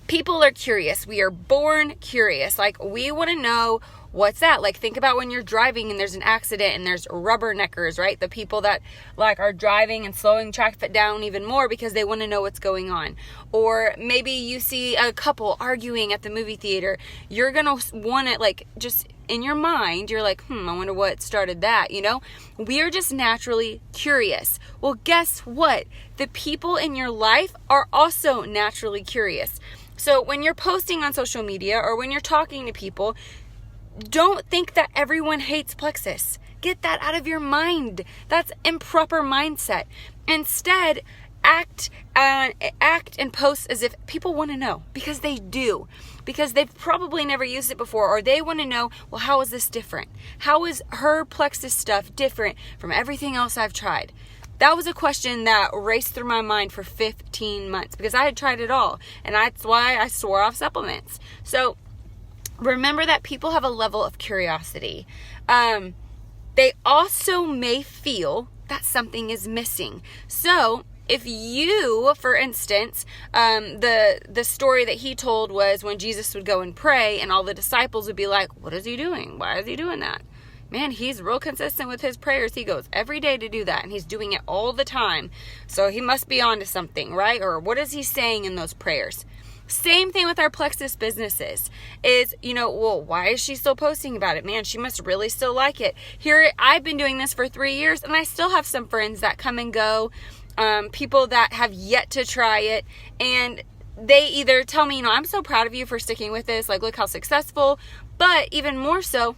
People are curious. We are born curious. Like, we want to know what's that. Like, think about when you're driving and there's an accident and there's rubberneckers, right? The people that like are driving and slowing traffic down even more because they want to know what's going on. Or maybe you see a couple arguing at the movie theater. You're going to want to, like, just in your mind, you're like, I wonder what started that, you know? We are just naturally curious. Well, guess what? The people in your life are also naturally curious. So when you're posting on social media or when you're talking to people, don't think that everyone hates Plexus. Get that out of your mind. That's improper mindset. Instead, act and post as if people want to know, because they do. Because they've probably never used it before, or they want to know, well, how is this different? How is her Plexus stuff different from everything else I've tried? That was a question that raced through my mind for 15 months because I had tried it all. And that's why I swore off supplements. So remember that people have a level of curiosity. They also may feel that something is missing. So if you, for instance, the story that he told was when Jesus would go and pray and all the disciples would be like, what is he doing? Why is he doing that? Man, he's real consistent with his prayers. He goes every day to do that, and he's doing it all the time. So he must be onto something, right? Or what is he saying in those prayers? Same thing with our Plexus businesses is, well, why is she still posting about it? Man, she must really still like it. Here, I've been doing this for 3 years, and I still have some friends that come and go, people that have yet to try it, and they either tell me, I'm so proud of you for sticking with this, like, look how successful, but even more so,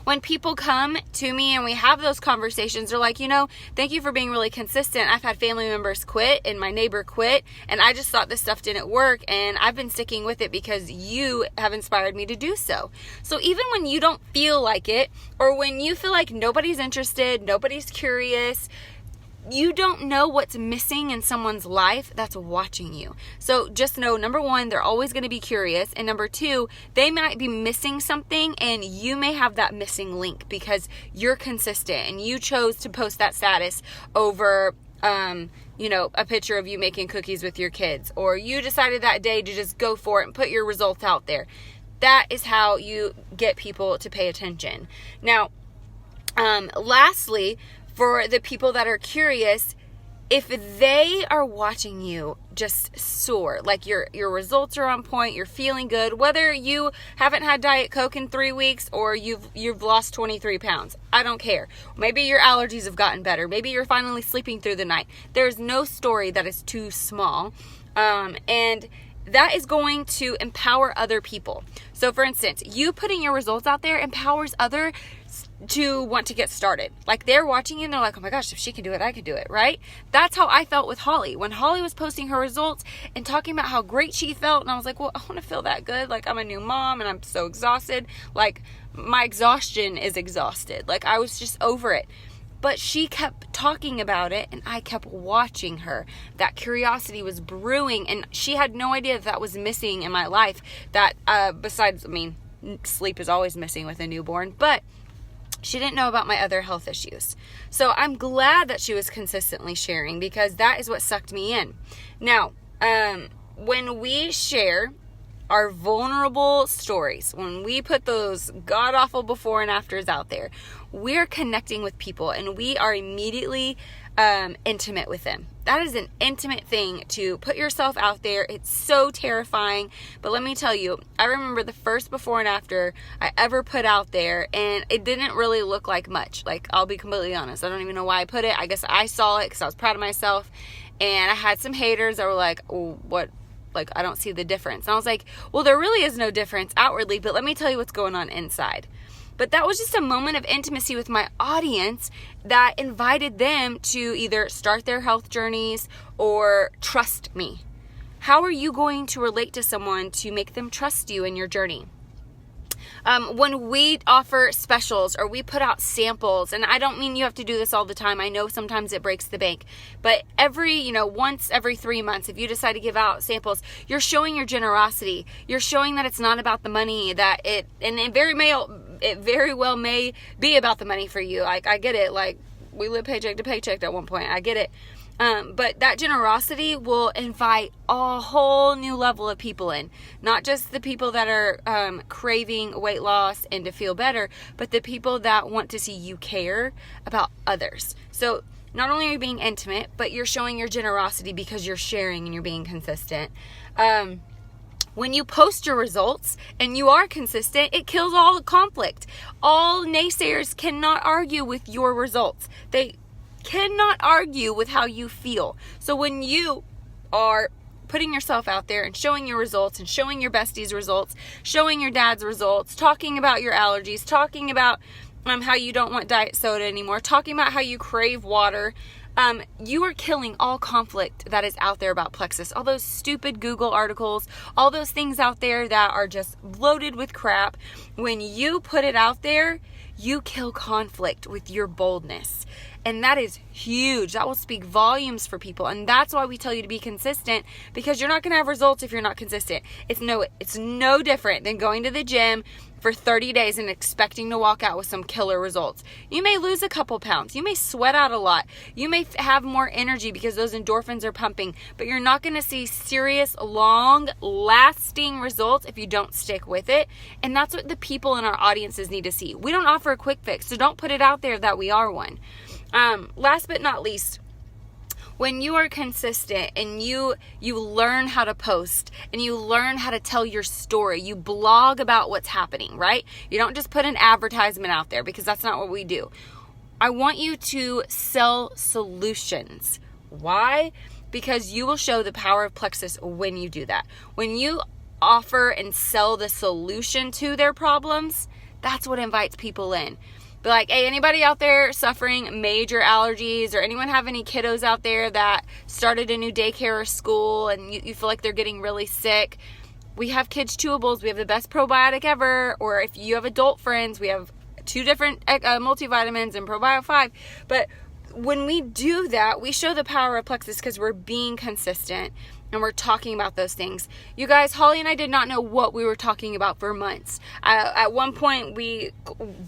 when people come to me and we have those conversations, they're like, thank you for being really consistent. I've had family members quit and my neighbor quit, and I just thought this stuff didn't work, and I've been sticking with it because you have inspired me to do so. So even when you don't feel like it, or when you feel like nobody's interested, nobody's curious, you don't know what's missing in someone's life that's watching you. So just know, number one, they're always going to be curious. And number two, they might be missing something, and you may have that missing link because you're consistent and you chose to post that status over, a picture of you making cookies with your kids, or you decided that day to just go for it and put your results out there. That is how you get people to pay attention. Now, lastly, for the people that are curious, if they are watching you just soar, like your results are on point, you're feeling good, whether you haven't had Diet Coke in 3 weeks or you've lost 23 pounds, I don't care. Maybe your allergies have gotten better. Maybe you're finally sleeping through the night. There's no story that is too small. And that is going to empower other people. So for instance, you putting your results out there empowers others to want to get started. Like, they're watching you and they're like, oh my gosh, if she can do it, I can do it, right? That's how I felt with Holly. When Holly was posting her results and talking about how great she felt, and I was like, well, I want to feel that good. Like, I'm a new mom and I'm so exhausted. Like, my exhaustion is exhausted. Like, I was just over it. But she kept talking about it and I kept watching her. That curiosity was brewing, and she had no idea that was missing in my life. That besides, sleep is always missing with a newborn, but she didn't know about my other health issues. So I'm glad that she was consistently sharing, because that is what sucked me in. Now, when we share our vulnerable stories, when we put those god-awful before and afters out there, we're connecting with people and we are immediately intimate with them. That is an intimate thing to put yourself out there. It's so terrifying. But let me tell you, I remember the first before and after I ever put out there, and it didn't really look like much. Like, I'll be completely honest. I don't even know why I put it. I guess I saw it because I was proud of myself. And I had some haters that were like, oh, what? Like, I don't see the difference. And I was like, well, there really is no difference outwardly, but let me tell you what's going on inside. But that was just a moment of intimacy with my audience that invited them to either start their health journeys or trust me. How are you going to relate to someone to make them trust you in your journey? When we offer specials or we put out samples, and I don't mean you have to do this all the time. I know sometimes it breaks the bank, but once every 3 months, if you decide to give out samples, you're showing your generosity. You're showing that it's not about the money, it very well may be about the money for you. Like, I get it. Like, we live paycheck to paycheck at one point. I get it. But that generosity will invite a whole new level of people in. Not just the people that are craving weight loss and to feel better, but the people that want to see you care about others. So not only are you being intimate, but you're showing your generosity because you're sharing and you're being consistent. When you post your results and you are consistent, it kills all conflict. All naysayers cannot argue with your results. They cannot argue with how you feel. So when you are putting yourself out there and showing your results and showing your bestie's results, showing your dad's results, talking about your allergies, talking about how you don't want diet soda anymore, talking about how you crave water, you are killing all conflict that is out there about Plexus. All those stupid Google articles, all those things out there that are just loaded with crap. When you put it out there, you kill conflict with your boldness. And that is huge. That will speak volumes for people. And that's why we tell you to be consistent, because you're not going to have results if you're not consistent. It's no different than going to the gym for 30 days and expecting to walk out with some killer results. You may lose a couple pounds. You may sweat out a lot. You may have more energy because those endorphins are pumping, but you're not going to see serious, long-lasting results if you don't stick with it. And that's what the people in our audiences need to see. We don't offer a quick fix, so don't put it out there that we are one. Last but not least, when you are consistent and you learn how to post and you learn how to tell your story, you blog about what's happening, right? You don't just put an advertisement out there, because that's not what we do. I want you to sell solutions. Why? Because you will show the power of Plexus when you do that. When you offer and sell the solution to their problems, that's what invites people in. Be like, hey, anybody out there suffering major allergies, or anyone have any kiddos out there that started a new daycare or school and you feel like they're getting really sick? We have Kids Chewables. We have the best probiotic ever. Or if you have adult friends, we have 2 different multivitamins and Probio 5. But when we do that, we show the power of Plexus because we're being consistent and we're talking about those things. You guys, Holly and I did not know what we were talking about for months. At one point, we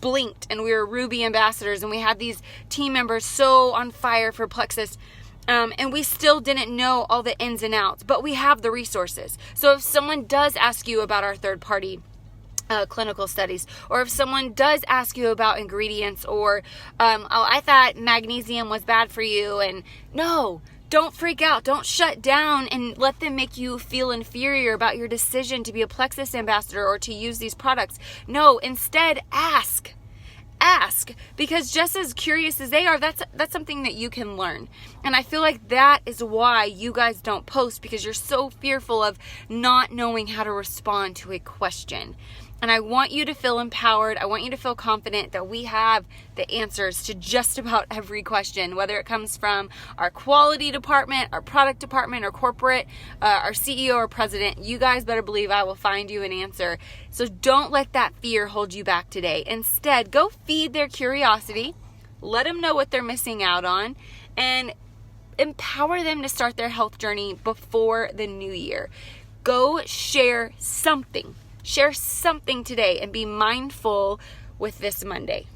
blinked and we were Ruby ambassadors, and we had these team members so on fire for Plexus. And we still didn't know all the ins and outs, but we have the resources. So if someone does ask you about our third-party clinical studies, or if someone does ask you about ingredients, or I thought magnesium was bad for you, and no, don't freak out. Don't shut down and let them make you feel inferior about your decision to be a Plexus ambassador or to use these products. No, instead, ask, because just as curious as they are, that's something that you can learn. And I feel like that is why you guys don't post, because you're so fearful of not knowing how to respond to a question. And I want you to feel empowered. I want you to feel confident that we have the answers to just about every question, whether it comes from our quality department, our product department, or corporate, our CEO or president. You guys better believe I will find you an answer. So don't let that fear hold you back today. Instead, go feed their curiosity. Let them know what they're missing out on, and empower them to start their health journey before the new year. Go share something. Share something today and be mindful with this Monday.